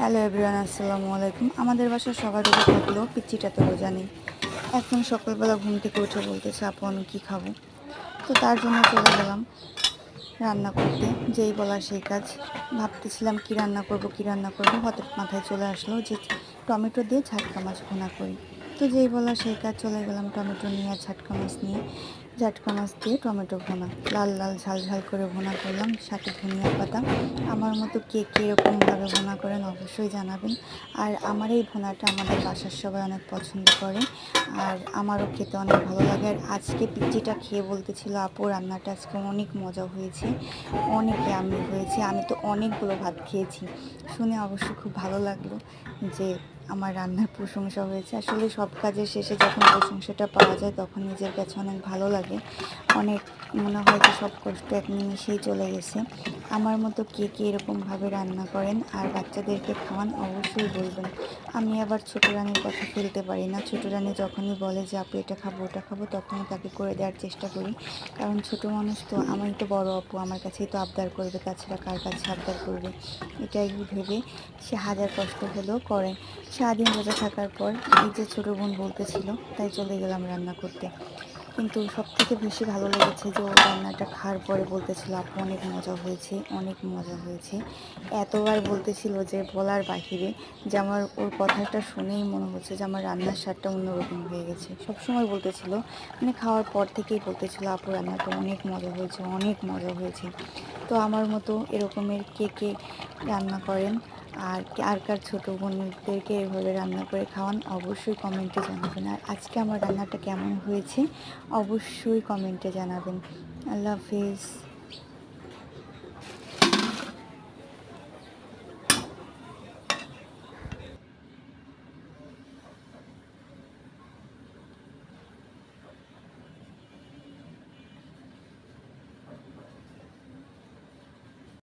Hello everyone, আসসালামু আলাইকুম। আমাদের বাসায় সবার রোজা থাকলেও পিচ্চিটা তো রোজা নেই। এখন সকালবেলা ঘুম থেকে উঠে বলতেছে, আপু আমি কী খাবো। তো তার জন্য চলে গেলাম রান্না করতে। যেই বলা সেই কাজ। ভাবতেছিলাম কি রান্না করব, হঠাৎ মাথায় চলে আসলো যে টমেটো দিয়ে ঝাটকা মাছ ভুনা করি। তো যেই বলা সেই কাজ, চলে গেলাম টমেটো নিয়ে আর ঝাটকা মাছ নিয়ে। ঝাটকা মাছ দিয়ে টমেটো ভুনা, লাল লাল ঝাল ঝাল করে ভুনা করলাম, সাথে ধনিয়া পাতা। আমার মতো কে কীরকমভাবে ভুনা করেন অবশ্যই জানাবেন। আর আমার এই ভুনাটা আমাদের বাসার সবাই অনেক পছন্দ করে, আর আমারও খেতে অনেক ভালো লাগে। আর আজকে পিচ্চিটা খেয়ে বলতেছিল, আপু রান্নাটা আজকে অনেক মজা হয়েছে, অনেক ইয়াম্মি হয়েছে। আমি তো অনেকগুলো ভাত খেয়েছি। শুনে অবশ্য খুব ভালো লাগলো যে আমার রান্নার প্রশংসা হয়েছে। আসলে সব কাজের শেষে যখন প্রশংসাটা পাওয়া যায় তখন নিজের কাছে অনেক ভালো লাগে। অনেক মনে হয় যে সব কষ্ট এক নিমিষেই চলে গেছে। আমার মতো কে কে এরকমভাবে রান্না করেন আর বাচ্চাদেরকে খাওয়ান অবশ্যই বলবেন। আমি আবার ছোটো রানীর কথা ফেলতে পারি না। ছোটো রানী যখনই বলে যে আপু এটা খাবো ওটা খাবো, তখনই তাকে করে দেওয়ার চেষ্টা করি। কারণ ছোটো মানুষ তো, আমি তো বড় আপু, আমার কাছেই তো আবদার করবে, তাছাড়া কার কাছে আবদার করবে। এটাই ভেবে সে হাজার কষ্ট হলেও করে। সারাদিন রোজা থাকার পর এই যে ছোটো বোন বলতেছিল, তাই চলে গেলাম রান্না করতে। কিন্তু সবথেকে বেশি ভালো লেগেছে যে ও রান্নাটা খাওয়ার পরে বলতেছিল, আপু অনেক মজা হয়েছে, অনেক মজা হয়েছে। এতবার বলতেছিল যে বলার বাহিরে, যে আমার ওর কথাটা শুনেই মনে হচ্ছে যে আমার রান্নার স্বাদটা অন্যরকম হয়ে গেছে। সবসময় বলতেছিল, মানে খাওয়ার পর থেকেই বলতেছিল, আপু রান্নাটা অনেক মজা হয়েছে, অনেক মজা হয়েছে। তো আমার মতো এরকমের কে কে রান্না করেন আর আর কার ছোটো বোনদেরকে এভাবে রান্না করে খাওয়ান অবশ্যই কমেন্টে জানাবেন। আর আজকে আমার রান্নাটা কেমন হয়েছে অবশ্যই কমেন্টে জানাবেন। আল্লাহ হাফিজ।